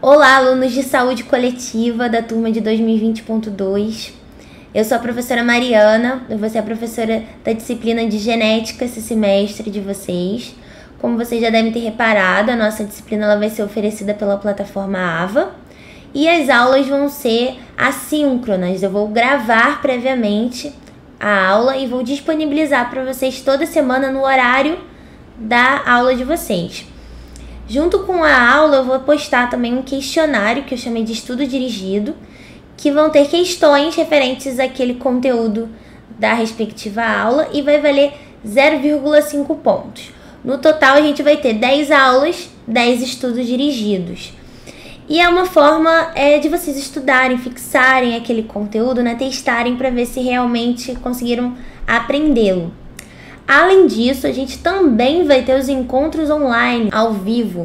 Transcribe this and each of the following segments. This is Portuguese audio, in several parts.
Olá, alunos de saúde coletiva da turma de 2020.2. Eu sou a professora Mariana, eu vou ser a professora da disciplina de genética esse semestre de vocês. Como vocês já devem ter reparado, a nossa disciplina ela vai ser oferecida pela plataforma AVA e as aulas vão ser assíncronas. Eu vou gravar previamente a aula e vou disponibilizar para vocês toda semana no horário da aula de vocês. Junto com a aula, eu vou postar também um questionário que eu chamei de estudo dirigido, que vão ter questões referentes àquele conteúdo da respectiva aula e vai valer 0,5 pontos. No total, a gente vai ter 10 aulas, 10 estudos dirigidos. E é uma forma de vocês estudarem, fixarem aquele conteúdo, né, testarem para ver se realmente conseguiram aprendê-lo. Além disso, a gente também vai ter os encontros online, ao vivo,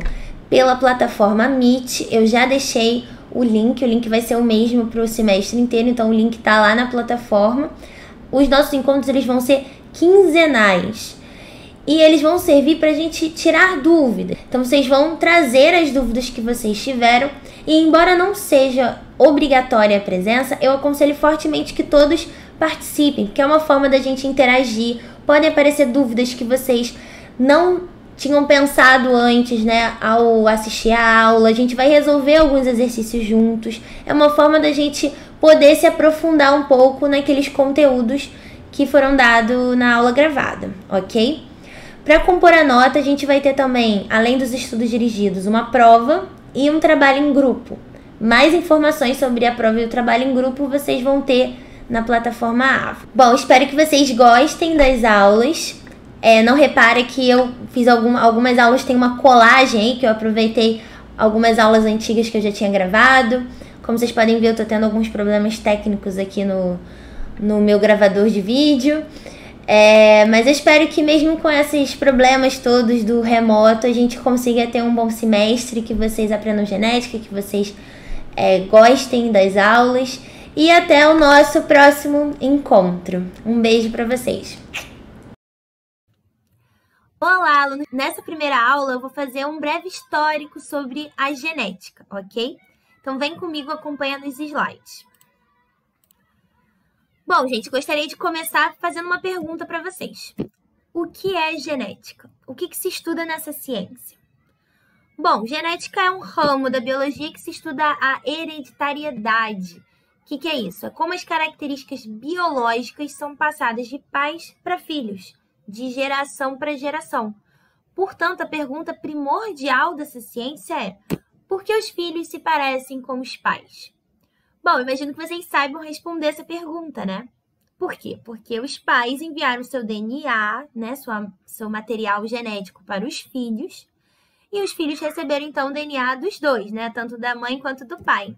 pela plataforma Meet. Eu já deixei o link vai ser o mesmo para o semestre inteiro, então o link está lá na plataforma. Os nossos encontros eles vão ser quinzenais e eles vão servir para a gente tirar dúvidas. Então vocês vão trazer as dúvidas que vocês tiveram e, embora não seja obrigatória a presença, eu aconselho fortemente que todos participem, porque é uma forma da gente interagir. Podem aparecer dúvidas que vocês não tinham pensado antes, né, ao assistir a aula. A gente vai resolver alguns exercícios juntos. É uma forma da gente poder se aprofundar um pouco naqueles conteúdos que foram dados na aula gravada, ok? Para compor a nota, a gente vai ter também, além dos estudos dirigidos, uma prova e um trabalho em grupo. Mais informações sobre a prova e o trabalho em grupo vocês vão ter na plataforma AVA. Bom, espero que vocês gostem das aulas. Não repare que eu fiz algumas aulas, tem uma colagem aí, que eu aproveitei algumas aulas antigas que eu já tinha gravado. Como vocês podem ver, eu tô tendo alguns problemas técnicos aqui no meu gravador de vídeo. Mas eu espero que mesmo com esses problemas todos do remoto, a gente consiga ter um bom semestre, que vocês aprendam genética, que vocês gostem das aulas. E até o nosso próximo encontro. Um beijo para vocês. Olá, alunos! Nessa primeira aula eu vou fazer um breve histórico sobre a genética, ok? Então vem comigo acompanhando os slides. Bom, gente, gostaria de começar fazendo uma pergunta para vocês. O que é genética? O que se estuda nessa ciência? Bom, genética é um ramo da biologia que se estuda a hereditariedade. O que é isso? É como as características biológicas são passadas de pais para filhos, de geração para geração. Portanto, a pergunta primordial dessa ciência é: por que os filhos se parecem com os pais? Bom, imagino que vocês saibam responder essa pergunta, né? Por quê? Porque os pais enviaram seu DNA, né, seu material genético para os filhos, e os filhos receberam, então, o DNA dos dois, né? Tanto da mãe quanto do pai.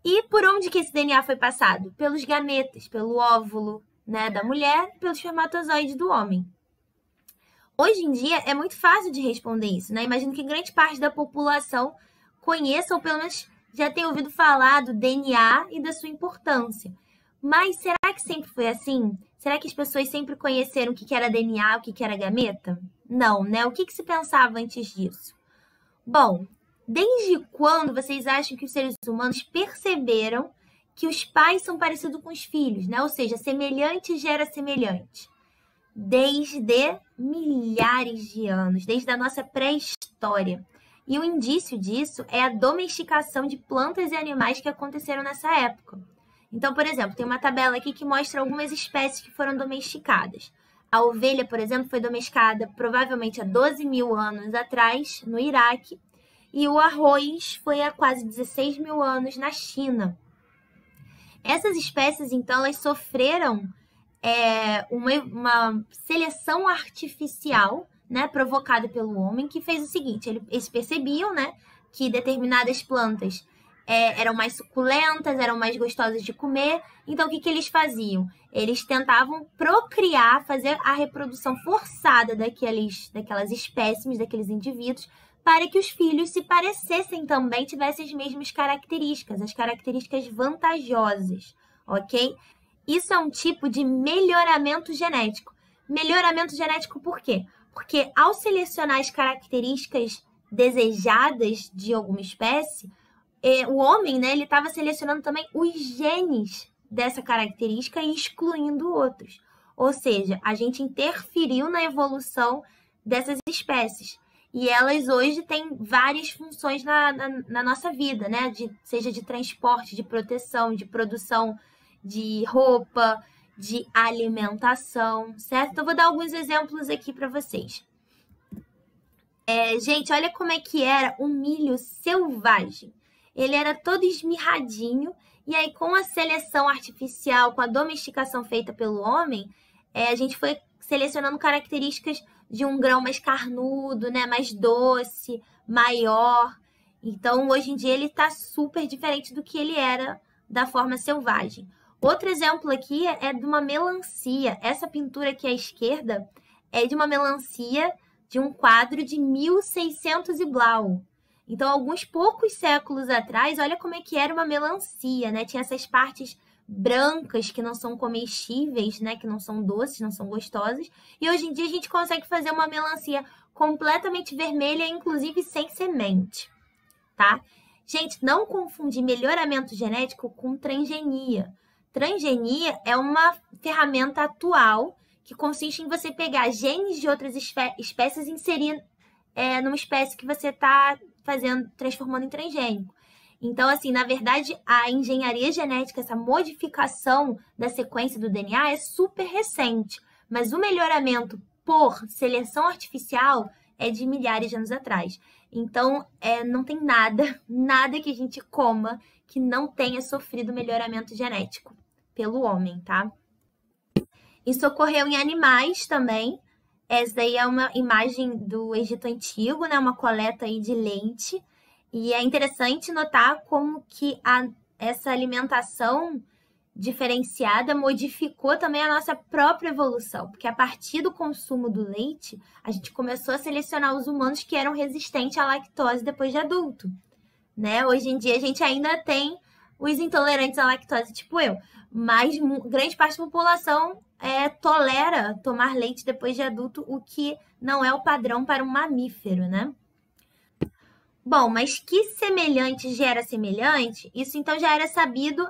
E por onde que esse DNA foi passado? Pelos gametas, pelo óvulo, né, da mulher, pelo espermatozoide do homem. Hoje em dia é muito fácil de responder isso, né? Imagino que grande parte da população conheça ou pelo menos já tenha ouvido falar do DNA e da sua importância. Mas será que sempre foi assim? Será que as pessoas sempre conheceram o que era DNA, o que era gameta? Não, né? O que se pensava antes disso? Bom, desde quando vocês acham que os seres humanos perceberam que os pais são parecidos com os filhos, né? Ou seja, semelhante gera semelhante. Desde milhares de anos, desde a nossa pré-história. E o indício disso é a domesticação de plantas e animais que aconteceram nessa época. Então, por exemplo, tem uma tabela aqui que mostra algumas espécies que foram domesticadas. A ovelha, por exemplo, foi domesticada provavelmente há 12 mil anos atrás, no Iraque. E o arroz foi há quase 16 mil anos na China. Essas espécies, então, elas sofreram uma seleção artificial, né, provocada pelo homem, que fez o seguinte: eles percebiam, né, que determinadas plantas eram mais suculentas, eram mais gostosas de comer. Então, o que eles faziam? Eles tentavam procriar, fazer a reprodução forçada daquelas espécimes, daqueles indivíduos, para que os filhos se parecessem também, tivessem as mesmas características, as características vantajosas, ok? Isso é um tipo de melhoramento genético. Melhoramento genético por quê? Porque ao selecionar as características desejadas de alguma espécie, o homem, né, ele estava selecionando também os genes dessa característica e excluindo outros. Ou seja, a gente interferiu na evolução dessas espécies. E elas hoje têm várias funções na nossa vida, né? Seja de transporte, de proteção, de produção de roupa, de alimentação, certo? Então, eu vou dar alguns exemplos aqui para vocês. Gente, olha como é que era o milho selvagem. Ele era todo esmirradinho, e aí com a seleção artificial, com a domesticação feita pelo homem, a gente foi selecionando características de um grão mais carnudo, né, mais doce, maior. Então, hoje em dia, ele está super diferente do que ele era da forma selvagem. Outro exemplo aqui é de uma melancia. Essa pintura aqui à esquerda é de uma melancia de um quadro de 1600 e blau. Então, alguns poucos séculos atrás, olha como é que era uma melancia, né? Tinha essas partes brancas que não são comestíveis, né? Que não são doces, não são gostosas. E hoje em dia a gente consegue fazer uma melancia completamente vermelha, inclusive sem semente, tá? Gente, não confundir melhoramento genético com transgenia. Transgenia é uma ferramenta atual que consiste em você pegar genes de outras espécies e inserir numa espécie que você está transformando em transgênico. Então, assim, na verdade, a engenharia genética, essa modificação da sequência do DNA é super recente, mas o melhoramento por seleção artificial é de milhares de anos atrás. Então, não tem nada que a gente coma que não tenha sofrido melhoramento genético pelo homem, tá? Isso ocorreu em animais também. Essa daí é uma imagem do Egito Antigo, né? Uma coleta aí de leite. E é interessante notar como que essa alimentação diferenciada modificou também a nossa própria evolução. Porque a partir do consumo do leite, a gente começou a selecionar os humanos que eram resistentes à lactose depois de adulto, né? Hoje em dia a gente ainda tem os intolerantes à lactose, tipo eu. Mas grande parte da população tolera tomar leite depois de adulto, o que não é o padrão para um mamífero, né? Bom, mas que semelhante gera semelhante, isso então já era sabido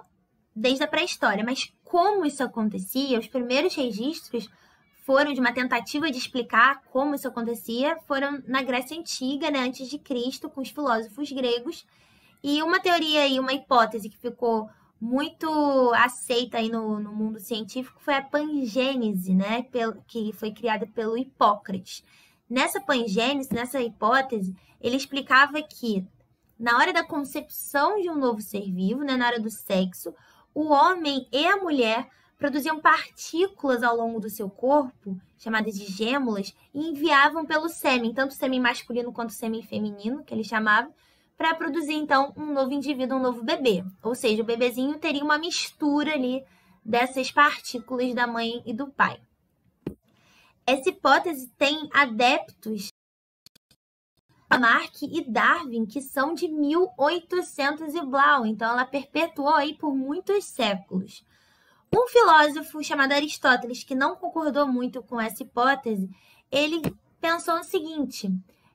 desde a pré-história. Mas como isso acontecia, os primeiros registros foram de uma tentativa de explicar como isso acontecia, foram na Grécia Antiga, né, antes de Cristo, com os filósofos gregos. E uma teoria e uma hipótese que ficou muito aceita aí no mundo científico foi a pangênese, né, que foi criada pelo Hipócrates. Nessa pangênese, nessa hipótese, ele explicava que na hora da concepção de um novo ser vivo, né, na hora do sexo, o homem e a mulher produziam partículas ao longo do seu corpo, chamadas de gêmulas, e enviavam pelo sêmen, tanto o sêmen masculino quanto o sêmen feminino, que ele chamava, para produzir, então, um novo indivíduo, um novo bebê. Ou seja, o bebezinho teria uma mistura ali dessas partículas da mãe e do pai. Essa hipótese tem adeptos, Lamarck e Darwin, que são de 1800 e blau. Então, ela perpetuou aí por muitos séculos. Um filósofo chamado Aristóteles, que não concordou muito com essa hipótese, ele pensou no seguinte,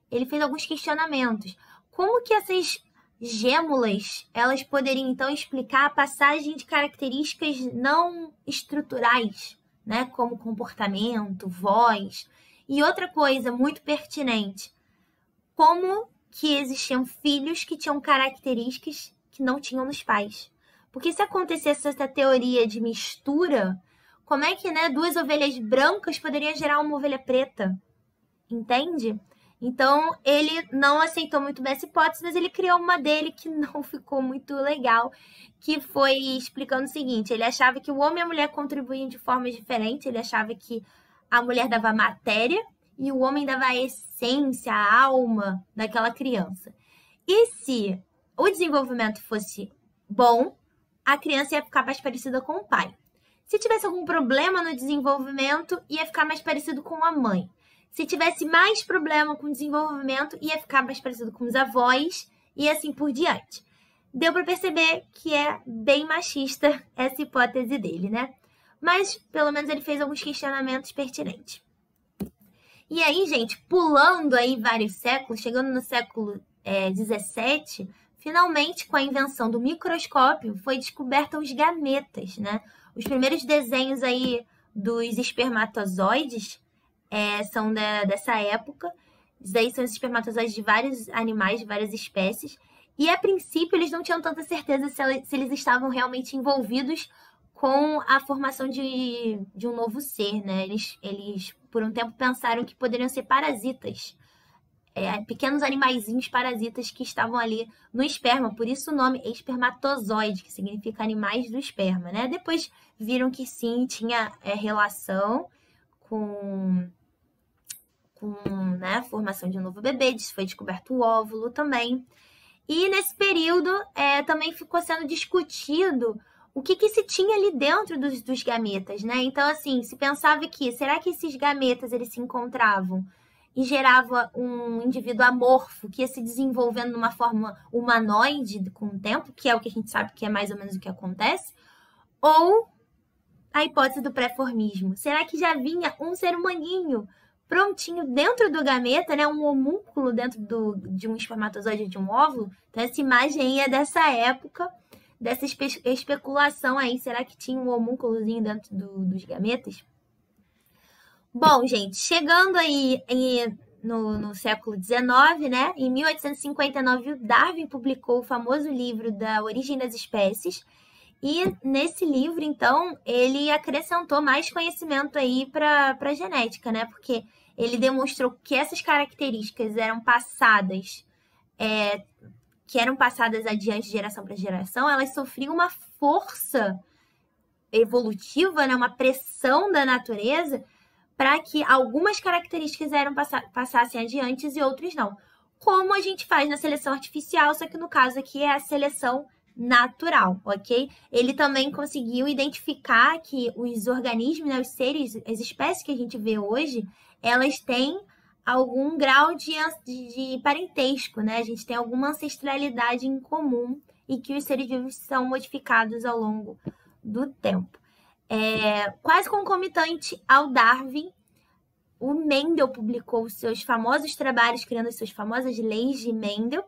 ele fez alguns questionamentos. Como que essas gêmulas, elas poderiam, então, explicar a passagem de características não estruturais, né, como comportamento, voz? E outra coisa muito pertinente, como que existiam filhos que tinham características que não tinham nos pais? Porque se acontecesse essa teoria de mistura, como é que, né, duas ovelhas brancas poderiam gerar uma ovelha preta? Entende? Então, ele não aceitou muito bem essa hipótese, mas ele criou uma dele que não ficou muito legal, que foi explicando o seguinte, ele achava que o homem e a mulher contribuíam de formas diferentes, ele achava que a mulher dava a matéria e o homem dava a essência, a alma daquela criança. E se o desenvolvimento fosse bom, a criança ia ficar mais parecida com o pai. Se tivesse algum problema no desenvolvimento, ia ficar mais parecido com a mãe. Se tivesse mais problema com o desenvolvimento, ia ficar mais parecido com os avós e assim por diante. Deu para perceber que é bem machista essa hipótese dele, né? Mas, pelo menos, ele fez alguns questionamentos pertinentes. E aí, gente, pulando aí vários séculos, chegando no século 17, finalmente, com a invenção do microscópio, foi descoberta os gametas, né? Os primeiros desenhos aí dos espermatozoides são dessa época. Isso daí são os espermatozoides de vários animais, de várias espécies. E, a princípio, eles não tinham tanta certeza se eles estavam realmente envolvidos com a formação de um novo ser, né? Eles, por um tempo, pensaram que poderiam ser parasitas. Pequenos animaizinhos parasitas que estavam ali no esperma. Por isso o nome espermatozoide, que significa animais do esperma, né? Depois viram que sim, tinha relação com né, a formação de um novo bebê. Foi descoberto o óvulo também. E nesse período também ficou sendo discutido o que se tinha ali dentro dos gametas, né? Então, assim, se pensava que, será que esses gametas, eles se encontravam e gerava um indivíduo amorfo que ia se desenvolvendo numa forma humanoide com o tempo, que é o que a gente sabe que é mais ou menos o que acontece, ou a hipótese do pré-formismo. Será que já vinha um ser humaninho prontinho dentro do gameta, né? Um homúnculo dentro de um espermatozoide, de um óvulo? Então, essa imagem aí é dessa época, dessa especulação aí. Será que tinha um homúnculozinho dentro dos gametas? Bom, gente, chegando aí no século XIX, né? Em 1859, o Darwin publicou o famoso livro da Origem das Espécies. E nesse livro, então, ele acrescentou mais conhecimento aí para a genética, né? Porque ele demonstrou que essas características eram passadas, adiante de geração para geração, elas sofriam uma força evolutiva, né? Uma pressão da natureza para que algumas características passassem adiante e outras não. Como a gente faz na seleção artificial, só que no caso aqui é a seleção natural, ok? Ele também conseguiu identificar que os organismos, né, os seres, as espécies que a gente vê hoje, elas têm algum grau de parentesco, né? A gente tem alguma ancestralidade em comum e que os seres vivos são modificados ao longo do tempo. Quase concomitante ao Darwin, o Mendel publicou os seus famosos trabalhos, criando as suas famosas leis de Mendel,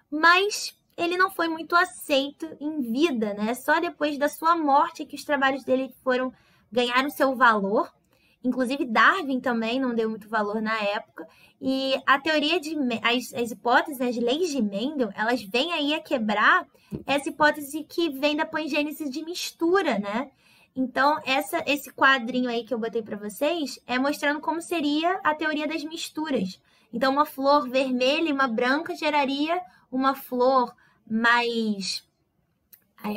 mas ele não foi muito aceito em vida, né? Só depois da sua morte que os trabalhos dele ganharam seu valor. Inclusive, Darwin também não deu muito valor na época. E a teoria as hipóteses, as leis de Mendel, elas vêm aí a quebrar essa hipótese que vem da pangênese de mistura, né? Então, esse quadrinho aí que eu botei para vocês é mostrando como seria a teoria das misturas. Então, uma flor vermelha e uma branca geraria uma flor mais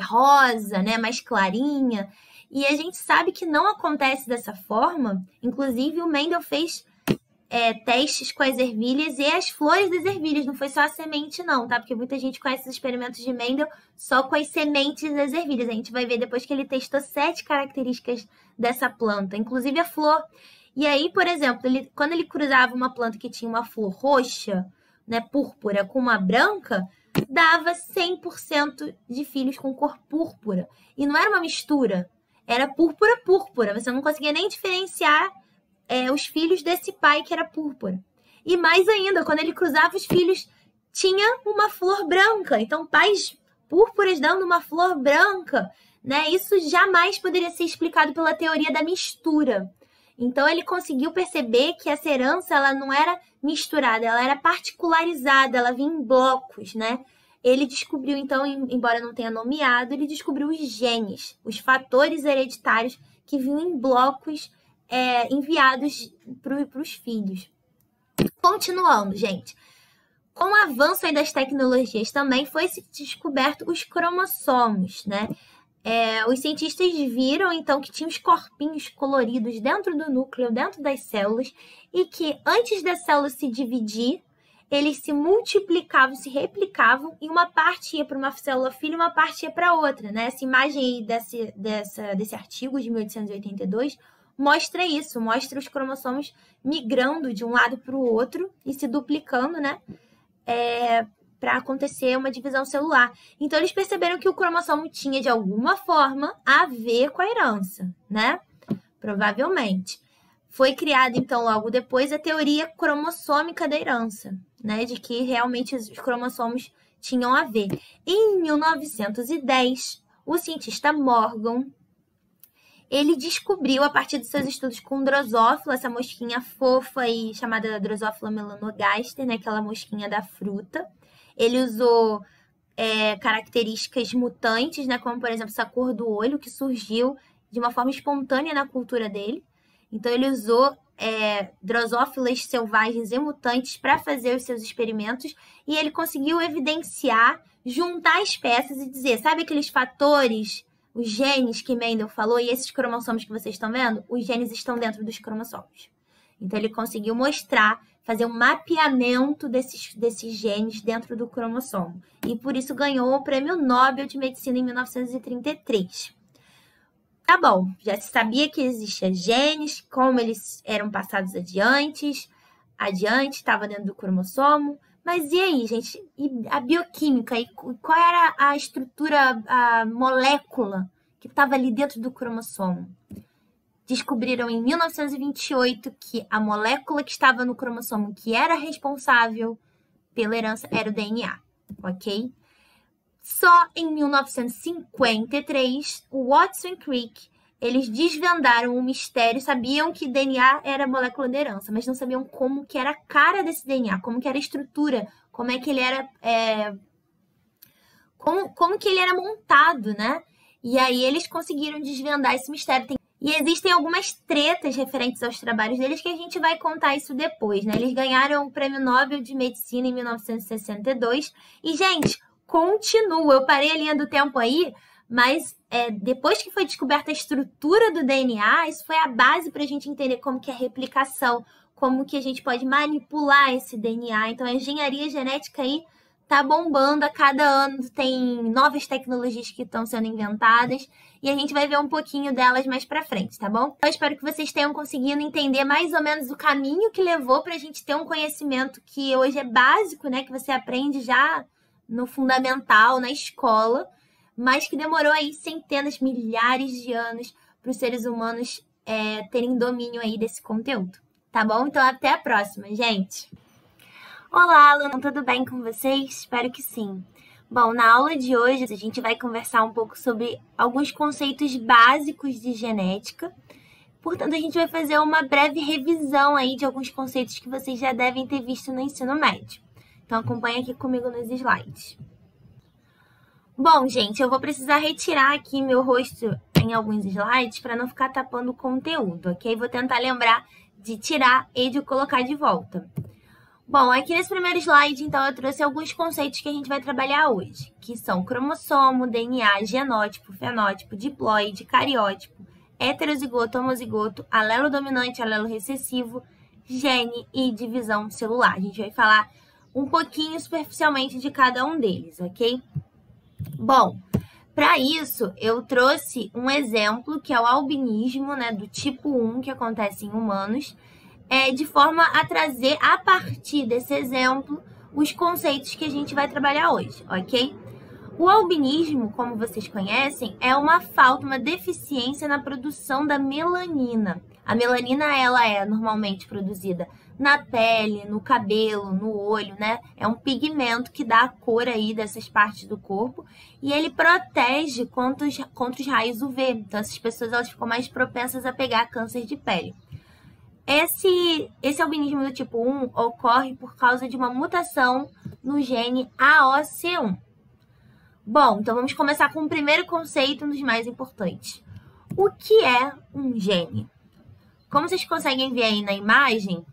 rosa, né? Mais clarinha. E a gente sabe que não acontece dessa forma. Inclusive, o Mendel fez testes com as ervilhas e as flores das ervilhas. Não foi só a semente, não, tá? Porque muita gente conhece os experimentos de Mendel só com as sementes das ervilhas. A gente vai ver depois que ele testou 7 características dessa planta, inclusive a flor. E aí, por exemplo, quando ele cruzava uma planta que tinha uma flor roxa, né, púrpura, com uma branca, dava 100% de filhos com cor púrpura. E não era uma mistura, era púrpura. Você não conseguia nem diferenciar os filhos desse pai que era púrpura. E mais ainda, quando ele cruzava os filhos, tinha uma flor branca. Então, pais púrpuras dando uma flor branca, né? Isso jamais poderia ser explicado pela teoria da mistura. Então, ele conseguiu perceber que essa herança ela não era misturada, ela era particularizada, ela vinha em blocos, né? Ele descobriu, então, embora não tenha nomeado, ele descobriu os genes, os fatores hereditários que vinham em blocos enviados para os filhos. Continuando, gente. Com o avanço aí das tecnologias também foi descoberto os cromossomos, né? Os cientistas viram, então, que tinha os corpinhos coloridos dentro do núcleo, dentro das células, e que antes da célula se dividir, eles se multiplicavam, se replicavam, e uma parte ia para uma célula filha e uma parte ia para outra, né? Essa imagem aí desse artigo de 1882 mostra isso, mostra os cromossomos migrando de um lado para o outro e se duplicando, né? Para acontecer uma divisão celular. Então, eles perceberam que o cromossomo tinha, de alguma forma, a ver com a herança, né? Provavelmente. Foi criada, então, logo depois, a teoria cromossômica da herança, né? De que realmente os cromossomos tinham a ver. Em 1910, o cientista Morgan, ele descobriu, a partir dos seus estudos com Drosophila, essa mosquinha fofa aí, chamada Drosophila melanogaster, né? Aquela mosquinha da fruta. Ele usou características mutantes, né? Como, por exemplo, essa cor do olho, que surgiu de uma forma espontânea na cultura dele. Então, ele usou drosófilas selvagens e mutantes para fazer os seus experimentos e ele conseguiu evidenciar, juntar as peças e dizer, sabe aqueles fatores, os genes que Mendel falou e esses cromossomos que vocês estão vendo? Os genes estão dentro dos cromossomos. Então, ele conseguiu mostrar, fazer um mapeamento desses genes dentro do cromossomo. E por isso ganhou o Prêmio Nobel de Medicina em 1933. Tá bom, já se sabia que existiam genes, como eles eram passados adiante, estava dentro do cromossomo. Mas e aí, gente? E a bioquímica? E qual era a estrutura, a molécula que estava ali dentro do cromossomo? Descobriram em 1928 que a molécula que estava no cromossomo, que era responsável pela herança, era o DNA, ok? Só em 1953, o Watson e Crick, eles desvendaram o mistério, sabiam que DNA era a molécula da herança, mas não sabiam como que era a cara desse DNA, como que era a estrutura, como é que ele era, como que ele era montado, né? E aí eles conseguiram desvendar esse mistério. E existem algumas tretas referentes aos trabalhos deles que a gente vai contar isso depois, né? Eles ganharam o Prêmio Nobel de Medicina em 1962 e, gente, continua. Eu parei a linha do tempo aí, mas depois que foi descoberta a estrutura do DNA, isso foi a base para a gente entender como que é a replicação, como que a gente pode manipular esse DNA. Então, a engenharia genética aí tá bombando. A cada ano tem novas tecnologias que estão sendo inventadas e a gente vai ver um pouquinho delas mais para frente, tá bom? Eu espero que vocês tenham conseguido entender mais ou menos o caminho que levou para a gente ter um conhecimento que hoje é básico, né? Que você aprende já no fundamental, na escola, mas que demorou aí centenas, milhares de anos para os seres humanos terem domínio aí desse conteúdo, tá bom? Então, até a próxima, gente! Olá, aluno, tudo bem com vocês? Espero que sim. Bom, na aula de hoje, a gente vai conversar um pouco sobre alguns conceitos básicos de genética. Portanto, a gente vai fazer uma breve revisão aí de alguns conceitos que vocês já devem ter visto no ensino médio. Então, acompanha aqui comigo nos slides. Bom, gente, eu vou precisar retirar aqui meu rosto em alguns slides para não ficar tapando o conteúdo, ok? Vou tentar lembrar de tirar e de colocar de volta. Bom, aqui nesse primeiro slide, então, eu trouxe alguns conceitos que a gente vai trabalhar hoje, que são cromossomo, DNA, genótipo, fenótipo, diploide, cariótipo, heterozigoto, homozigoto, alelo dominante, alelo recessivo, gene e divisão celular. A gente vai falar um pouquinho superficialmente de cada um deles, ok? Bom, para isso, eu trouxe um exemplo, que é o albinismo, né, do tipo 1, que acontece em humanos, de forma a trazer, a partir desse exemplo, os conceitos que a gente vai trabalhar hoje, ok? O albinismo, como vocês conhecem, é uma falta, uma deficiência na produção da melanina. A melanina, ela é normalmente produzida na pele, no cabelo, no olho, né? É um pigmento que dá a cor aí dessas partes do corpo e ele protege contra os raios UV. Então, essas pessoas elas ficam mais propensas a pegar câncer de pele. Esse albinismo do tipo 1 ocorre por causa de uma mutação no gene AOC1. Bom, então vamos começar com o primeiro conceito, um dos mais importantes. O que é um gene? Como vocês conseguem ver aí na imagem,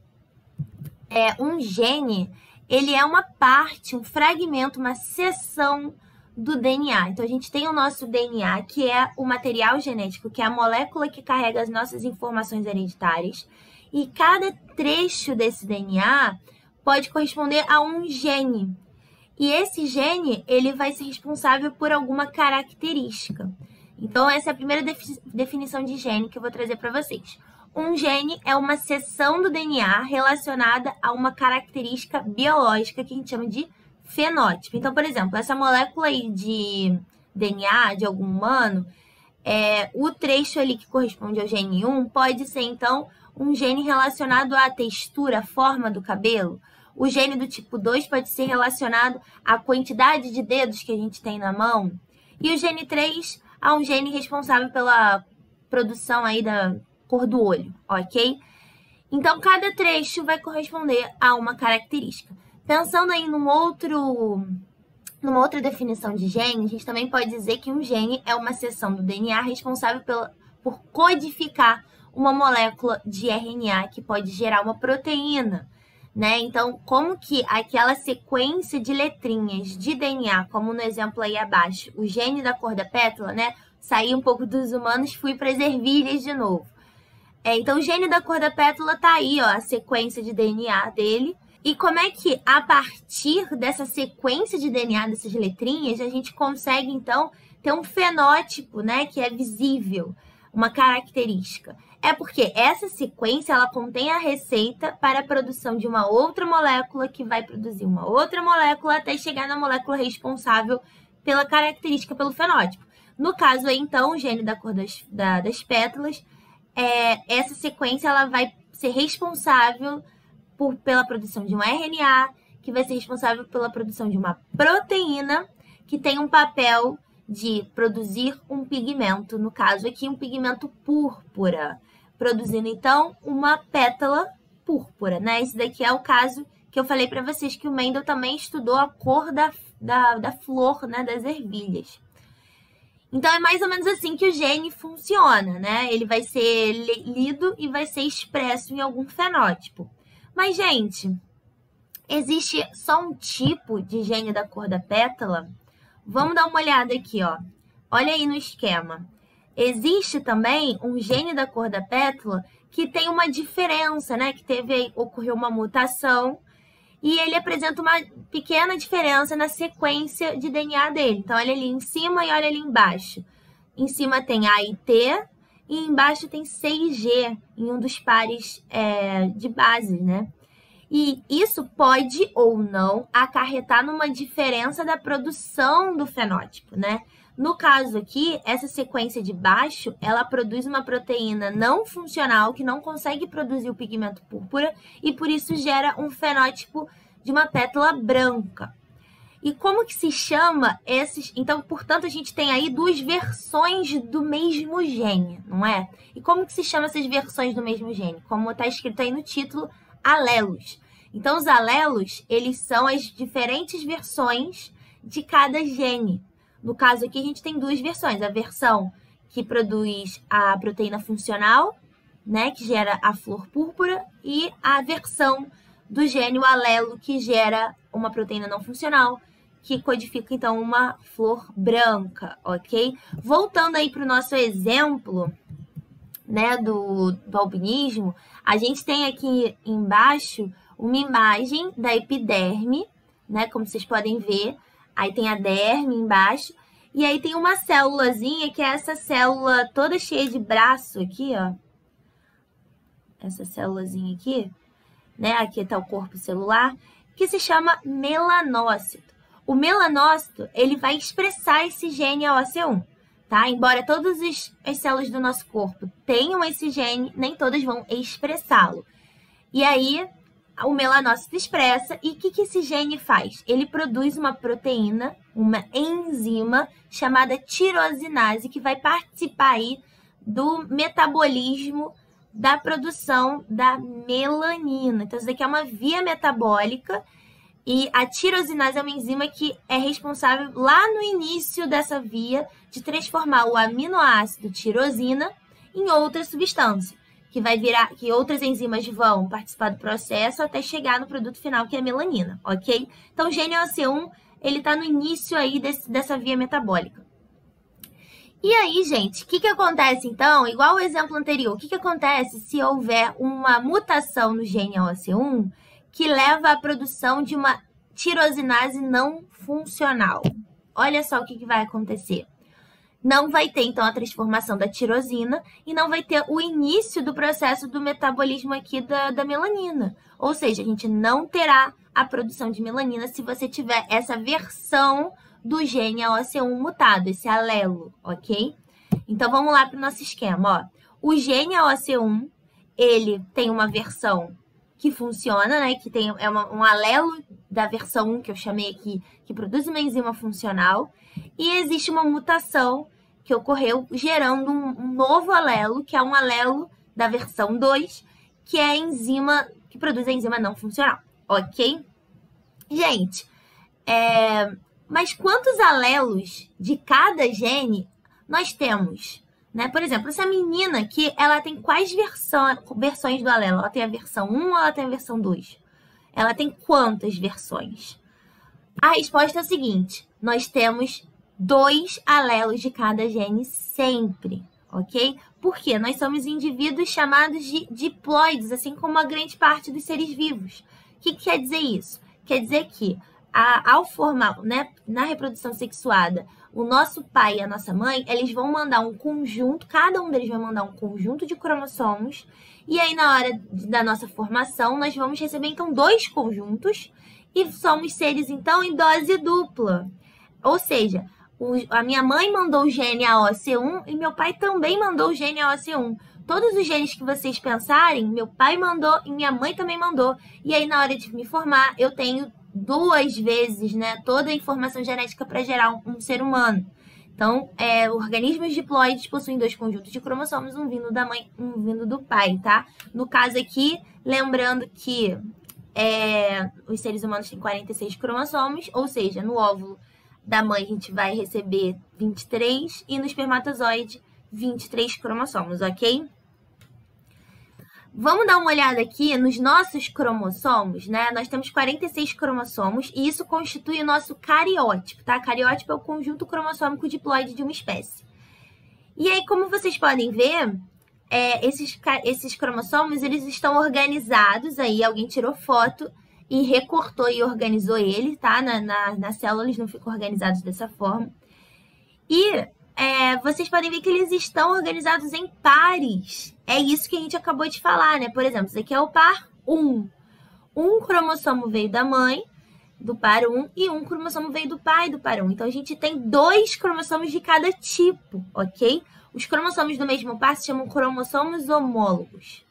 um gene, ele é uma parte, um fragmento, uma seção do DNA. Então, a gente tem o nosso DNA, que é o material genético, que é a molécula que carrega as nossas informações hereditárias. E cada trecho desse DNA pode corresponder a um gene. E esse gene, ele vai ser responsável por alguma característica. Então, essa é a primeira definição de gene que eu vou trazer para vocês. Um gene é uma seção do DNA relacionada a uma característica biológica que a gente chama de fenótipo. Então, por exemplo, essa molécula aí de DNA de algum humano, o trecho ali que corresponde ao gene 1 pode ser, então, um gene relacionado à textura, à forma do cabelo. O gene do tipo 2 pode ser relacionado à quantidade de dedos que a gente tem na mão. E o gene 3 é um gene responsável pela produção aí da cor do olho, ok? Então, cada trecho vai corresponder a uma característica. Pensando aí numa outra definição de gene, a gente também pode dizer que um gene é uma seção do DNA responsável por codificar uma molécula de RNA que pode gerar uma proteína, né? Então, como que aquela sequência de letrinhas de DNA, como no exemplo aí abaixo, o gene da cor da pétala, né? Saí um pouco dos humanos, fui para as ervilhas de novo. Então, o gene da cor da pétala tá aí, ó, a sequência de DNA dele. E como é que, a partir dessa sequência de DNA, dessas letrinhas, a gente consegue, então, ter um fenótipo, né, que é visível, uma característica? É porque essa sequência, ela contém a receita para a produção de uma outra molécula que vai produzir uma outra molécula até chegar na molécula responsável pela característica, pelo fenótipo. No caso aí, então, o gene da cor das pétalas, essa sequência ela vai ser responsável pela produção de um RNA, que vai ser responsável pela produção de uma proteína, que tem um papel de produzir um pigmento, no caso aqui, um pigmento púrpura, produzindo, então, uma pétala púrpura, né? Esse daqui é o caso que eu falei para vocês, que o Mendel também estudou a cor da flor, né, das ervilhas. Então, é mais ou menos assim que o gene funciona, né? Ele vai ser lido e vai ser expresso em algum fenótipo. Mas, gente, existe só um tipo de gene da cor da pétala? Vamos dar uma olhada aqui, ó. Olha aí no esquema. Existe também um gene da cor da pétala que tem uma diferença, né? Que ocorreu uma mutação e ele apresenta uma pequena diferença na sequência de DNA dele. Então, olha ali em cima e olha ali embaixo. Em cima tem A e T e embaixo tem C e G em um dos pares de bases, né? E isso pode ou não acarretar numa diferença da produção do fenótipo, né? No caso aqui, essa sequência de baixo, ela produz uma proteína não funcional que não consegue produzir o pigmento púrpura e por isso gera um fenótipo de uma pétala branca. E como que se chama esses... Então, portanto, a gente tem aí duas versões do mesmo gene, não é? E como que se chama essas versões do mesmo gene? Como está escrito aí no título, alelos. Então, os alelos, eles são as diferentes versões de cada gene. No caso aqui, a gente tem duas versões. A versão que produz a proteína funcional, né, que gera a flor púrpura, e a versão do gene, o alelo, que gera uma proteína não funcional, que codifica, então, uma flor branca, ok? Voltando aí para o nosso exemplo, né, do albinismo, a gente tem aqui embaixo uma imagem da epiderme, né, como vocês podem ver. Aí tem a derme embaixo, e aí tem uma célulazinha, que é essa célula toda cheia de braço aqui, ó. Essa célulazinha aqui, né, aqui tá o corpo celular, que se chama melanócito. O melanócito, ele vai expressar esse gene AOC1, tá? Embora todas as células do nosso corpo tenham esse gene, nem todas vão expressá-lo. E aí, o melanócito expressa, e o que esse gene faz? Ele produz uma proteína, uma enzima, chamada tirosinase, que vai participar aí do metabolismo da produção da melanina. Então, isso daqui é uma via metabólica, e a tirosinase é uma enzima que é responsável lá no início dessa via de transformar o aminoácido tirosina em outra substância, que vai virar, que outras enzimas vão participar do processo até chegar no produto final, que é a melanina, ok? Então, o gene AOC1, ele está no início aí dessa via metabólica. E aí, gente, o que acontece, então? Igual o exemplo anterior, o que acontece se houver uma mutação no gene AOC1 que leva à produção de uma tirosinase não funcional? Olha só o que vai acontecer. Não vai ter, então, a transformação da tirosina e não vai ter o início do processo do metabolismo aqui da melanina. Ou seja, a gente não terá a produção de melanina se você tiver essa versão do gene AOC1 mutado, esse alelo, ok? Então, vamos lá para o nosso esquema, ó. O gene AOC1, ele tem uma versão que funciona, né? Que tem um alelo da versão 1, que eu chamei aqui, que produz uma enzima funcional. E existe uma mutação que ocorreu gerando um novo alelo, que é um alelo da versão 2, que é a enzima, que produz a enzima não funcional, ok? Gente, mas quantos alelos de cada gene nós temos? Né? Por exemplo, essa menina aqui, ela tem quais versões do alelo? Ela tem a versão 1 ou ela tem a versão 2? Ela tem quantas versões? A resposta é a seguinte: nós temos 2 alelos de cada gene sempre, ok? Porque nós somos indivíduos chamados de diploides, assim como a grande parte dos seres vivos. O que quer dizer isso? Quer dizer que ao formar, né, na reprodução sexuada, o nosso pai e a nossa mãe, eles vão mandar um conjunto, cada um deles vai mandar um conjunto de cromossomos, e aí na hora da nossa formação, nós vamos receber então 2 conjuntos, e somos seres então em dose dupla. Ou seja, a minha mãe mandou o gene AOC1 e meu pai também mandou o gene AOC1. Todos os genes que vocês pensarem, meu pai mandou e minha mãe também mandou. E aí na hora de me formar, eu tenho 2 vezes, né, toda a informação genética para gerar um ser humano. Então, organismos diploides possuem 2 conjuntos de cromossomos, um vindo da mãe, um vindo do pai, tá? No caso aqui, lembrando que os seres humanos têm 46 cromossomos, ou seja, no óvulo da mãe a gente vai receber 23 e no espermatozoide 23 cromossomos, ok? Vamos dar uma olhada aqui nos nossos cromossomos, né? Nós temos 46 cromossomos e isso constitui o nosso cariótipo, tá? Cariótipo é o conjunto cromossômico diploide de uma espécie. E aí, como vocês podem ver, esses cromossomos, eles estão organizados aí, alguém tirou foto e recortou e organizou ele, tá? Na célula eles não ficam organizados dessa forma. E vocês podem ver que eles estão organizados em pares. É isso que a gente acabou de falar, né? Por exemplo, esse aqui é o par 1. Um cromossomo veio da mãe, do par 1, e um cromossomo veio do pai, do par 1. Então, a gente tem 2 cromossomos de cada tipo, ok? Os cromossomos do mesmo par se chamam cromossomos homólogos.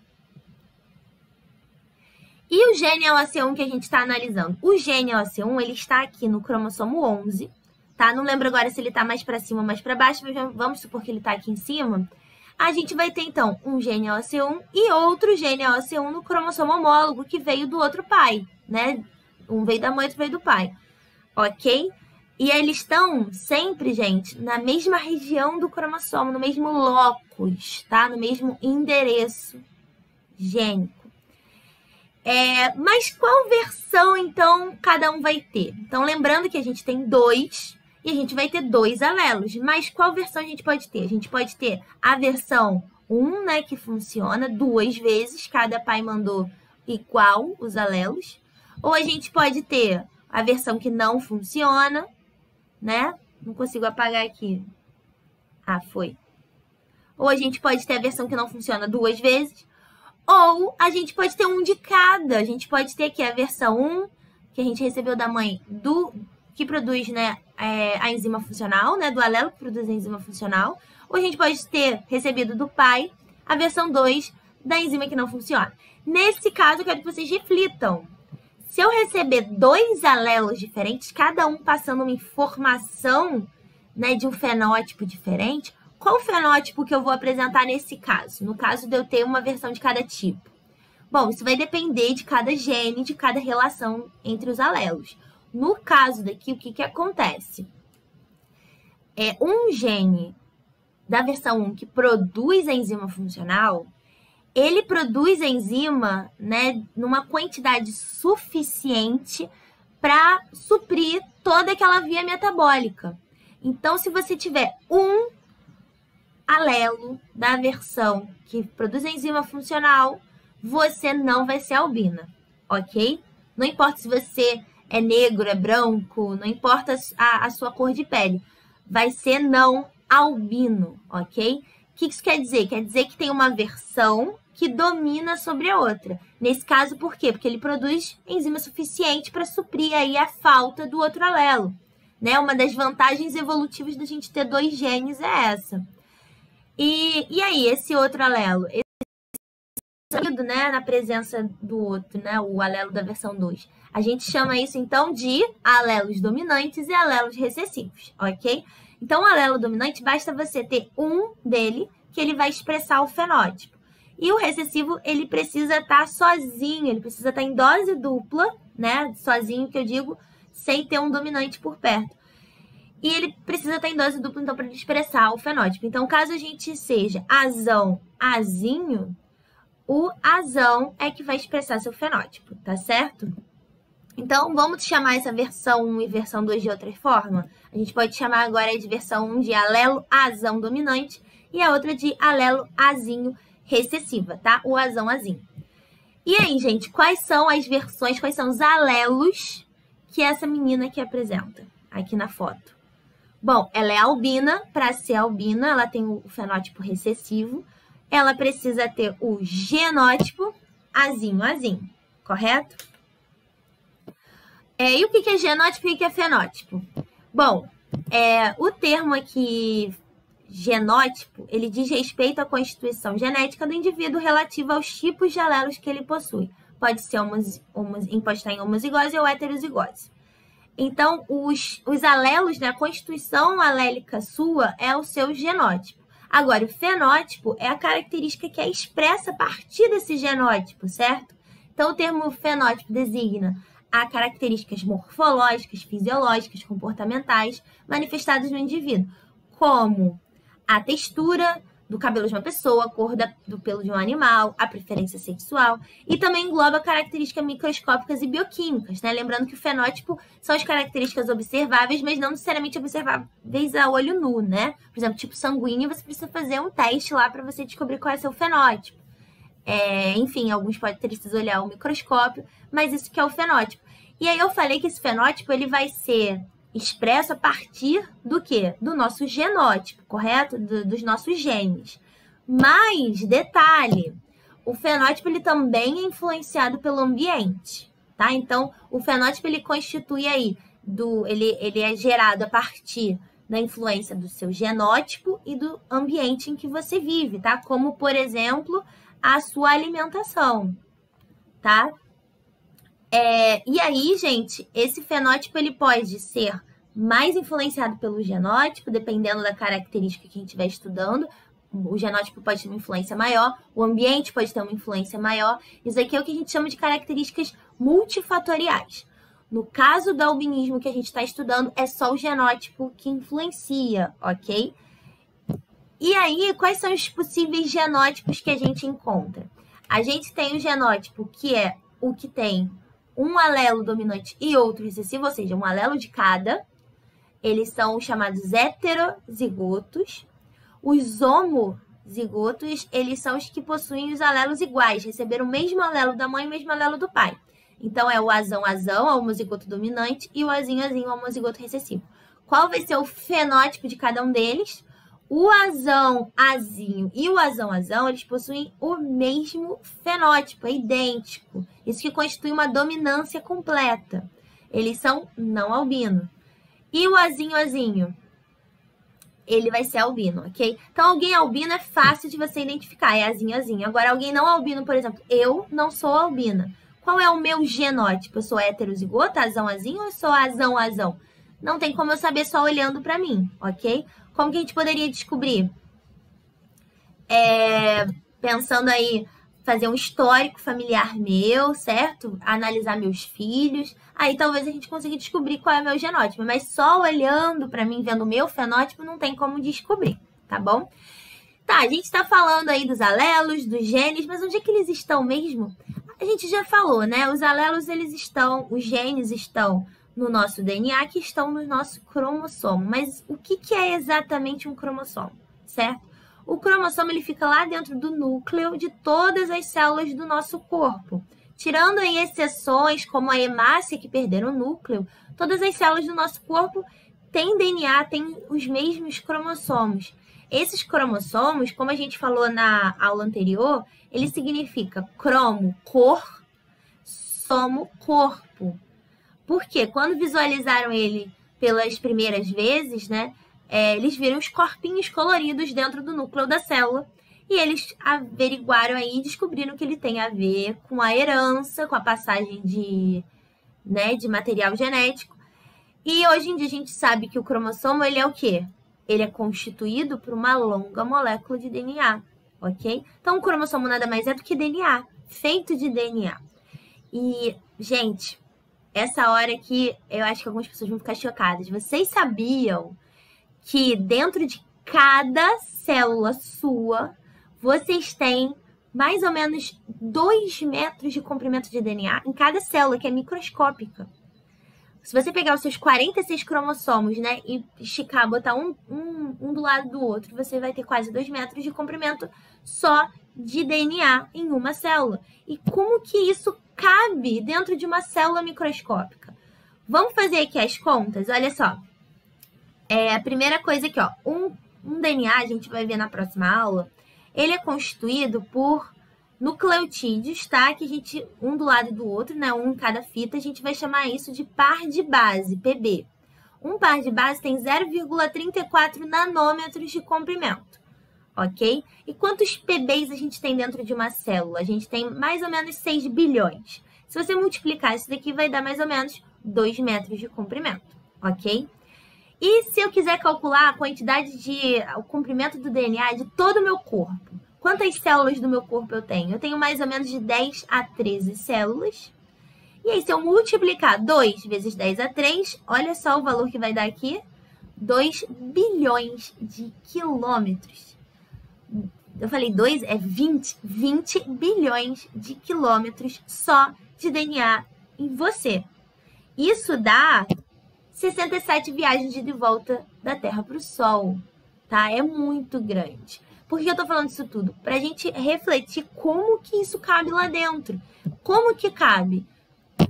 E o gene AOC1 que a gente está analisando? O gene AOC1, ele está aqui no cromossomo 11, tá? Não lembro agora se ele está mais para cima ou mais para baixo, mas vamos supor que ele está aqui em cima. A gente vai ter, então, um gene AOC1 e outro gene AOC1 no cromossomo homólogo, que veio do outro pai, né? Um veio da mãe, outro veio do pai, ok? E eles estão sempre, gente, na mesma região do cromossomo, no mesmo locus, tá? No mesmo endereço gênico. Mas qual versão, então, cada um vai ter? Então, lembrando que a gente tem 2 e a gente vai ter 2 alelos. Mas qual versão a gente pode ter? A gente pode ter a versão 1, né, que funciona 2 vezes, cada pai mandou igual os alelos. Ou a gente pode ter a versão que não funciona, né? Não consigo apagar aqui. Ah, foi. Ou a gente pode ter a versão que não funciona 2 vezes. Ou a gente pode ter um de cada. A gente pode ter aqui a versão 1, que a gente recebeu da mãe, que produz, né, a enzima funcional, né, do alelo que produz a enzima funcional. Ou a gente pode ter recebido do pai a versão 2 da enzima que não funciona. Nesse caso, eu quero que vocês reflitam. Se eu receber 2 alelos diferentes, cada um passando uma informação, né, de um fenótipo diferente, qual fenótipo que eu vou apresentar nesse caso? No caso de eu ter uma versão de cada tipo. Bom, isso vai depender de cada gene, de cada relação entre os alelos. No caso daqui, o que acontece? Um gene da versão 1 que produz a enzima funcional, ele produz a enzima, né, numa quantidade suficiente para suprir toda aquela via metabólica. Então, se você tiver um alelo da versão que produz a enzima funcional, você não vai ser albina, ok? Não importa se você é negro, é branco, não importa a sua cor de pele, vai ser não albino, ok? O que isso quer dizer? Quer dizer que tem uma versão que domina sobre a outra. Nesse caso, por quê? Porque ele produz enzima suficiente para suprir aí a falta do outro alelo, né? Uma das vantagens evolutivas da gente ter 2 genes é essa. E aí, esse outro alelo? Esse indivíduo, né, na presença do outro, né, o alelo da versão 2. A gente chama isso, então, de alelos dominantes e alelos recessivos, ok? Então, o alelo dominante, basta você ter um dele, que ele vai expressar o fenótipo. E o recessivo, ele precisa estar sozinho, ele precisa estar em dose dupla, né, sozinho, que eu digo, sem ter um dominante por perto. E ele precisa estar em dose dupla, então, para ele expressar o fenótipo. Então, caso a gente seja azão, azinho, o azão é que vai expressar seu fenótipo, tá certo? Então, vamos chamar essa versão 1 e versão 2 de outra forma? A gente pode chamar agora de versão 1 de alelo azão dominante e a outra de alelo azinho recessiva, tá? O azão, azinho. E aí, gente, quais são as versões, quais são os alelos que essa menina aqui apresenta, aqui na foto? Bom, ela é albina. Para ser albina, ela tem o fenótipo recessivo. Ela precisa ter o genótipo azinho, azinho, correto? E o que é genótipo e o que é fenótipo? Bom, o termo aqui, genótipo, ele diz respeito à constituição genética do indivíduo relativa aos tipos de alelos que ele possui. Pode ser pode estar em homozigose ou heterozigose. Então, os alelos, né, a constituição alélica sua é o seu genótipo. Agora, o fenótipo é a característica que é expressa a partir desse genótipo, certo? Então, o termo fenótipo designa a características morfológicas, fisiológicas, comportamentais manifestadas no indivíduo, como a textura do cabelo de uma pessoa, a cor do pelo de um animal, a preferência sexual, e também engloba características microscópicas e bioquímicas, né? Lembrando que o fenótipo são as características observáveis, mas não necessariamente observáveis a olho nu, né? Por exemplo, tipo sanguíneo, você precisa fazer um teste lá para você descobrir qual é o seu fenótipo. Enfim, alguns podem precisar olhar o microscópio, mas isso que é o fenótipo. E aí eu falei que esse fenótipo ele vai ser expresso a partir do quê? Do nosso genótipo, correto? Dos nossos genes. Mas, detalhe, o fenótipo ele também é influenciado pelo ambiente, tá? Então, o fenótipo ele constitui aí, ele é gerado a partir da influência do seu genótipo e do ambiente em que você vive, tá? Como, por exemplo, a sua alimentação, tá? E aí, gente, esse fenótipo ele pode ser mais influenciado pelo genótipo, dependendo da característica que a gente estiver estudando. O genótipo pode ter uma influência maior, o ambiente pode ter uma influência maior. Isso aqui é o que a gente chama de características multifatoriais. No caso do albinismo que a gente está estudando, é só o genótipo que influencia, ok? E aí, quais são os possíveis genótipos que a gente encontra? A gente tem o genótipo que é o que tem um alelo dominante e outro recessivo, ou seja, um alelo de cada. Eles são chamados heterozigotos. Os homozigotos, eles são os que possuem os alelos iguais, receberam o mesmo alelo da mãe e o mesmo alelo do pai. Então, é o azão-azão, o homozigoto dominante, e o azinho-azinho, o homozigoto recessivo. Qual vai ser o fenótipo de cada um deles? O azão-azinho e o azão-azão, eles possuem o mesmo fenótipo, é idêntico. Isso que constitui uma dominância completa. Eles são não albino. E o azinho-azinho? Ele vai ser albino, ok? Então, alguém albino é fácil de você identificar, é azinho-azinho. Agora, alguém não albino, por exemplo, eu não sou albina. Qual é o meu genótipo? Eu sou heterozigota, azão-azinho, ou eu sou azão-azão? Não tem como eu saber só olhando para mim, ok? Como que a gente poderia descobrir? Pensando aí, fazer um histórico familiar meu, certo? Analisar meus filhos. Aí talvez a gente consiga descobrir qual é o meu genótipo. Mas só olhando para mim, vendo o meu fenótipo, não tem como descobrir, tá bom? Tá, a gente está falando aí dos alelos, dos genes, mas onde é que eles estão mesmo? A gente já falou, né? Os alelos, os genes estão no nosso DNA, que estão no nosso cromossomo. Mas o que é exatamente um cromossomo, certo? O cromossomo ele fica lá dentro do núcleo de todas as células do nosso corpo. Tirando aí exceções, como a hemácia, que perderam o núcleo, todas as células do nosso corpo têm DNA, têm os mesmos cromossomos. Esses cromossomos, como a gente falou na aula anterior, ele significa cromo, cor, somo, corpo. Porque quando visualizaram ele pelas primeiras vezes, né, eles viram os corpinhos coloridos dentro do núcleo da célula. E eles averiguaram aí e descobriram que ele tem a ver com a herança, com a passagem de material genético. E hoje em dia a gente sabe que o cromossomo, ele é o quê? Ele é constituído por uma longa molécula de DNA, ok? Então, o cromossomo nada mais é do que DNA, feito de DNA. E, gente, essa hora aqui, eu acho que algumas pessoas vão ficar chocadas. Vocês sabiam que dentro de cada célula sua, vocês têm mais ou menos 2 metros de comprimento de DNA em cada célula, que é microscópica? Se você pegar os seus 46 cromossomos, né, e esticar, botar um do lado do outro, você vai ter quase 2 metros de comprimento só de DNA em uma célula. E como que isso cabe dentro de uma célula microscópica? Vamos fazer aqui as contas? Olha só. A primeira coisa aqui, ó, um DNA, a gente vai ver na próxima aula, ele é constituído por nucleotídeos, tá? Que a gente, um do lado do outro, né? Um em cada fita, a gente vai chamar isso de par de base, PB. Um par de base tem 0,34 nanômetros de comprimento, ok? E quantos PBs a gente tem dentro de uma célula? A gente tem mais ou menos 6 bilhões. Se você multiplicar isso daqui, vai dar mais ou menos 2 metros de comprimento, ok? E se eu quiser calcular a quantidade o comprimento do DNA de todo o meu corpo, quantas células do meu corpo eu tenho? Eu tenho mais ou menos de 10 a 13 células. E aí, se eu multiplicar 2 vezes 10 a 3, olha só o valor que vai dar aqui. 2 bilhões de quilômetros. Eu falei 2, é 20 bilhões de quilômetros só de DNA em você. Isso dá 67 viagens de volta da Terra para o Sol, tá? É muito grande. Por que eu tô falando isso tudo? Pra gente refletir como que isso cabe lá dentro. Como que cabe?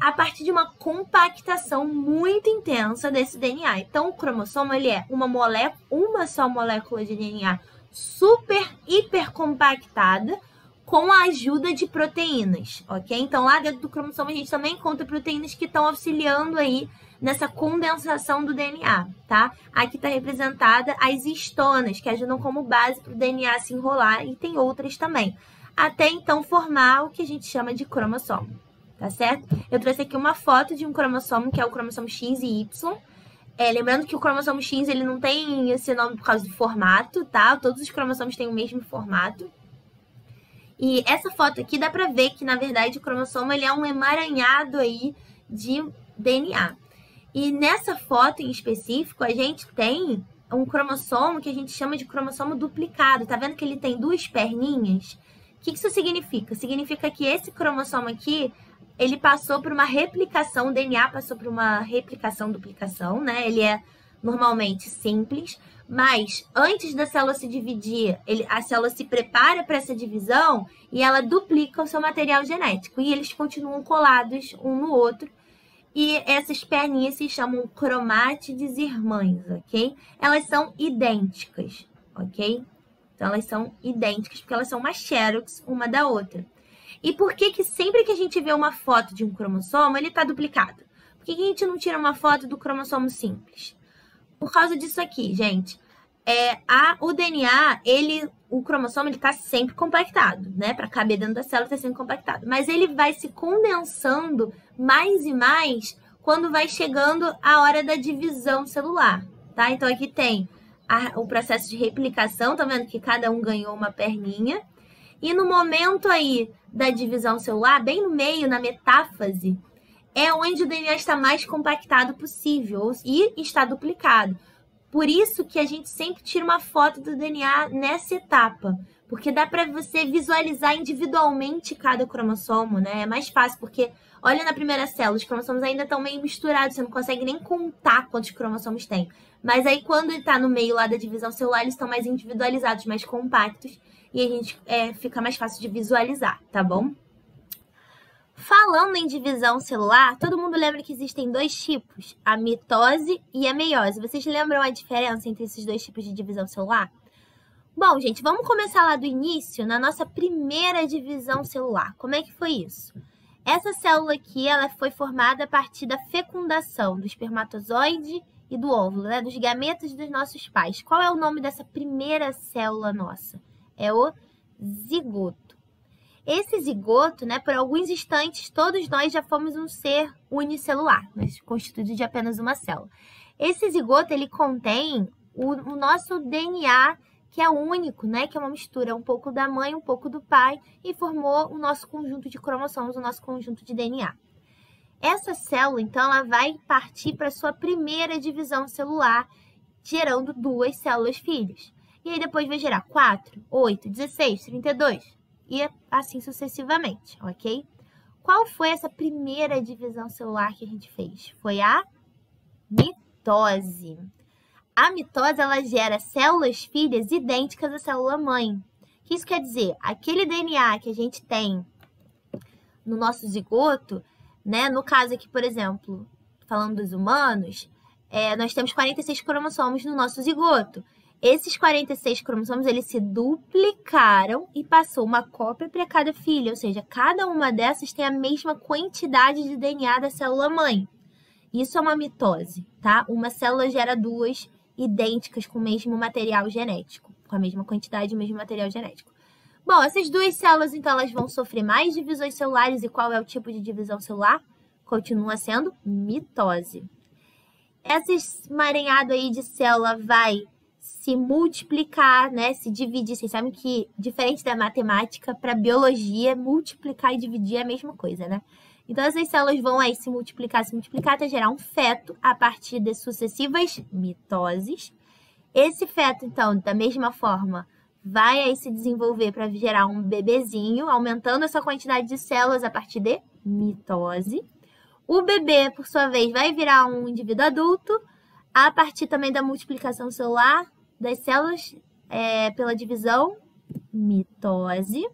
A partir de uma compactação muito intensa desse DNA. Então, o cromossomo, ele é uma só molécula de DNA super, hiper compactada com a ajuda de proteínas, ok? Então, lá dentro do cromossomo, a gente também encontra proteínas que estão auxiliando aí nessa condensação do DNA, tá? Aqui está representada as histonas, que ajudam como base para o DNA se enrolar, e tem outras também. Até então formar o que a gente chama de cromossomo, tá certo? Eu trouxe aqui uma foto de um cromossomo, que é o cromossomo X e Y. Lembrando que o cromossomo X, ele não tem esse nome por causa do formato, tá? Todos os cromossomos têm o mesmo formato. E essa foto aqui dá para ver que, na verdade, o cromossomo, ele é um emaranhado aí de DNA. E nessa foto em específico, a gente tem um cromossomo que a gente chama de cromossomo duplicado. Tá vendo que ele tem 2 perninhas? O que isso significa? Significa que esse cromossomo aqui, ele passou por uma replicação, o DNA passou por uma duplicação, né? Ele é normalmente simples, mas antes da célula se dividir, a célula se prepara para essa divisão e ela duplica o seu material genético. E eles continuam colados um no outro. E essas perninhas se chamam cromátides irmãs, ok? Elas são idênticas, ok? Então, elas são idênticas porque elas são uma xerox uma da outra. E por que sempre que a gente vê uma foto de um cromossomo, ele está duplicado? Por que a gente não tira uma foto do cromossomo simples? Por causa disso aqui, gente. O DNA, o cromossomo, ele está sempre compactado, né? Para caber dentro da célula, está sempre compactado. Mas ele vai se condensando mais e mais quando vai chegando a hora da divisão celular, tá? Então, aqui tem o processo de replicação, tá vendo que cada um ganhou uma perninha. E no momento aí da divisão celular, bem no meio, na metáfase, é onde o DNA está mais compactado possível e está duplicado. Por isso que a gente sempre tira uma foto do DNA nessa etapa, porque dá para você visualizar individualmente cada cromossomo, né? É mais fácil, porque olha na primeira célula, os cromossomos ainda estão meio misturados, você não consegue nem contar quantos cromossomos tem. Mas aí quando ele está no meio lá da divisão celular, eles estão mais individualizados, mais compactos, e a gente fica mais fácil de visualizar, tá bom? Falando em divisão celular, todo mundo lembra que existem 2 tipos, a mitose e a meiose. Vocês lembram a diferença entre esses 2 tipos de divisão celular? Bom, gente, vamos começar lá do início, na nossa primeira divisão celular. Como é que foi isso? Essa célula aqui, ela foi formada a partir da fecundação do espermatozoide e do óvulo, né? Dos gametas dos nossos pais. Qual é o nome dessa primeira célula nossa? É o zigoto. Esse zigoto, né, por alguns instantes, todos nós já fomos um ser unicelular, mas constituído de apenas uma célula. Esse zigoto, ele contém o nosso DNA, que é único, né, que é uma mistura um pouco da mãe, um pouco do pai, e formou o nosso conjunto de cromossomos, o nosso conjunto de DNA. Essa célula, então, ela vai partir para a sua primeira divisão celular, gerando 2 células filhas. E aí depois vai gerar 4, 8, 16, 32 e assim sucessivamente, ok? Qual foi essa primeira divisão celular que a gente fez? Foi a mitose. A mitose, ela gera células filhas idênticas à célula mãe. O que isso quer dizer? Aquele DNA que a gente tem no nosso zigoto, né? No caso aqui, por exemplo, falando dos humanos, nós temos 46 cromossomos no nosso zigoto. Esses 46 cromossomos, eles se duplicaram e passou uma cópia para cada filha, ou seja, cada uma dessas tem a mesma quantidade de DNA da célula mãe. Isso é uma mitose, tá? Uma célula gera 2 idênticas com o mesmo material genético, com a mesma quantidade e o mesmo material genético. Bom, essas 2 células, então, elas vão sofrer mais divisões celulares. E qual é o tipo de divisão celular? Continua sendo mitose. Esse emaranhado aí de célula vai se multiplicar, né? Se dividir. Vocês sabem que, diferente da matemática, para biologia, multiplicar e dividir é a mesma coisa, né? Então, essas células vão aí se multiplicar, até gerar um feto a partir de sucessivas mitoses. Esse feto, então, da mesma forma, vai aí se desenvolver para gerar um bebezinho, aumentando essa quantidade de células a partir de mitose. O bebê, por sua vez, vai virar um indivíduo adulto, a partir também da multiplicação celular das células pela divisão mitose.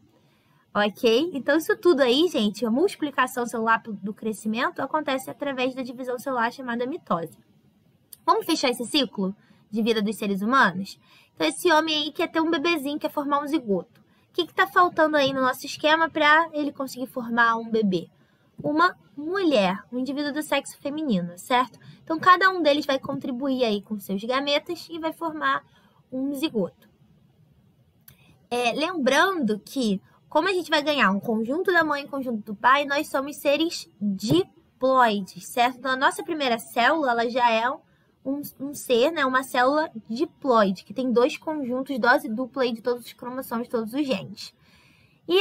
Ok? Então, isso tudo aí, gente, a multiplicação celular do crescimento acontece através da divisão celular chamada mitose. Vamos fechar esse ciclo de vida dos seres humanos? Então, esse homem aí quer ter um bebezinho, quer formar um zigoto. O que está faltando aí no nosso esquema para ele conseguir formar um bebê? Uma mulher, um indivíduo do sexo feminino, certo? Então, cada um deles vai contribuir aí com seus gametas e vai formar um zigoto. Lembrando que, como a gente vai ganhar um conjunto da mãe e um conjunto do pai, nós somos seres diploides, certo? Então, a nossa primeira célula, ela já é um ser, né? Uma célula diploide, que tem 2 conjuntos, dose dupla aí de todos os cromossomos, todos os genes. E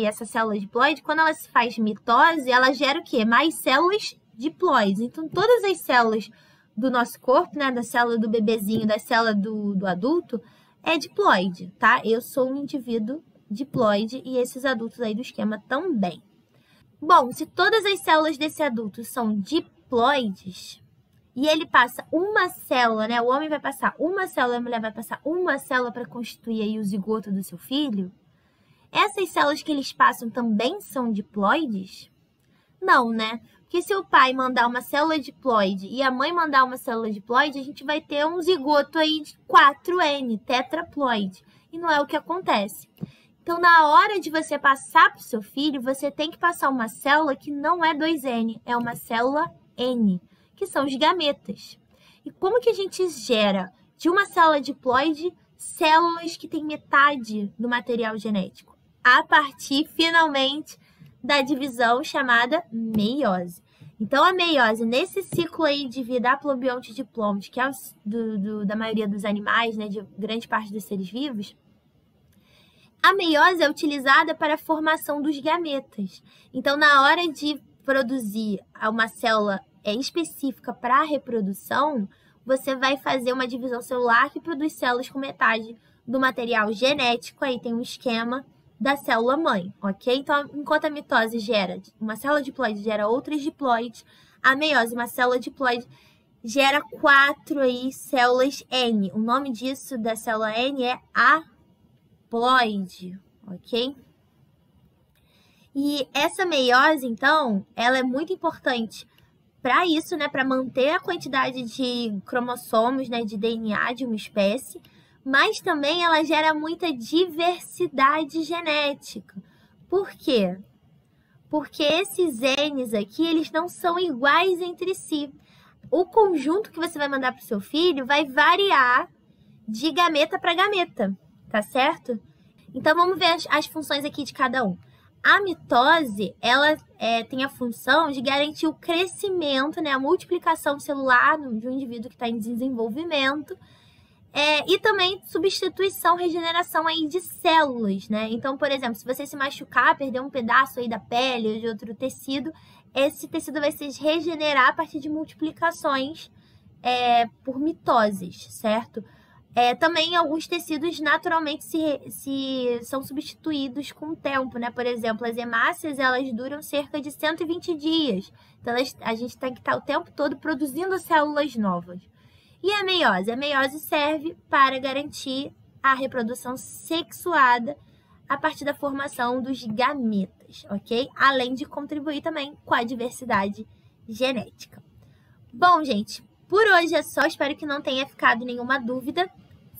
essa célula diploide, quando ela se faz mitose, ela gera o quê? Mais células diploides. Então, todas as células do nosso corpo, né? Da célula do bebezinho, da célula do adulto, é diploide, tá? Eu sou um indivíduo diploide e esses adultos aí do esquema também. Bom, se todas as células desse adulto são diploides e ele passa uma célula, né? O homem vai passar uma célula, a mulher vai passar uma célula para constituir aí o zigoto do seu filho. Essas células que eles passam também são diploides? Não, né? Porque se o pai mandar uma célula diploide e a mãe mandar uma célula diploide, a gente vai ter um zigoto aí de 4N, tetraploide. E não é o que acontece. Então, na hora de você passar para o seu filho, você tem que passar uma célula que não é 2N, é uma célula N, que são os gametas. E como que a gente gera de uma célula diploide células que têm metade do material genético? A partir, finalmente, da divisão chamada meiose. Então, a meiose, nesse ciclo aí de vida haplobionte-diplonte, que é da maioria dos animais, né, de grande parte dos seres vivos, a meiose é utilizada para a formação dos gametas. Então, na hora de produzir uma célula específica para a reprodução, você vai fazer uma divisão celular que produz células com metade do material genético. Aí tem um esquema da célula mãe, ok? Então, enquanto a mitose gera uma célula diploide, gera outras diploides, a meiose, uma célula diploide, gera 4 aí células N. O nome disso da célula N é haploide, ok? E essa meiose, então, ela é muito importante para isso, né? Para manter a quantidade de cromossomos, né? De DNA de uma espécie, mas também ela gera muita diversidade genética. Por quê? Porque esses N's aqui, eles não são iguais entre si. O conjunto que você vai mandar para o seu filho vai variar de gameta para gameta, tá certo? Então, vamos ver as funções aqui de cada um. A mitose, ela tem a função de garantir o crescimento, né, a multiplicação celular de um indivíduo que está em desenvolvimento, e também substituição, regeneração aí de células, né? Então, por exemplo, se você se machucar, perder um pedaço aí da pele ou de outro tecido, esse tecido vai se regenerar a partir de multiplicações por mitoses, certo? Também alguns tecidos naturalmente são substituídos com o tempo, né? Por exemplo, as hemácias, elas duram cerca de 120 dias. Então, a gente tem que estar o tempo todo produzindo células novas. E a meiose? A meiose serve para garantir a reprodução sexuada a partir da formação dos gametas, ok? Além de contribuir também com a diversidade genética. Bom, gente, por hoje é só. Espero que não tenha ficado nenhuma dúvida.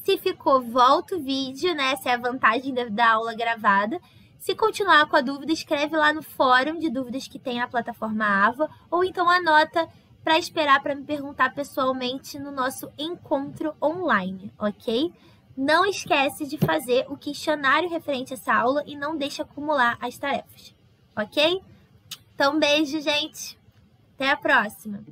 Se ficou, volta o vídeo, né? Essa é a vantagem da aula gravada. Se continuar com a dúvida, escreve lá no fórum de dúvidas que tem na plataforma AVA, ou então anota para esperar para me perguntar pessoalmente no nosso encontro online, ok? Não esquece de fazer o questionário referente a essa aula e não deixe acumular as tarefas, ok? Então, beijo, gente! Até a próxima!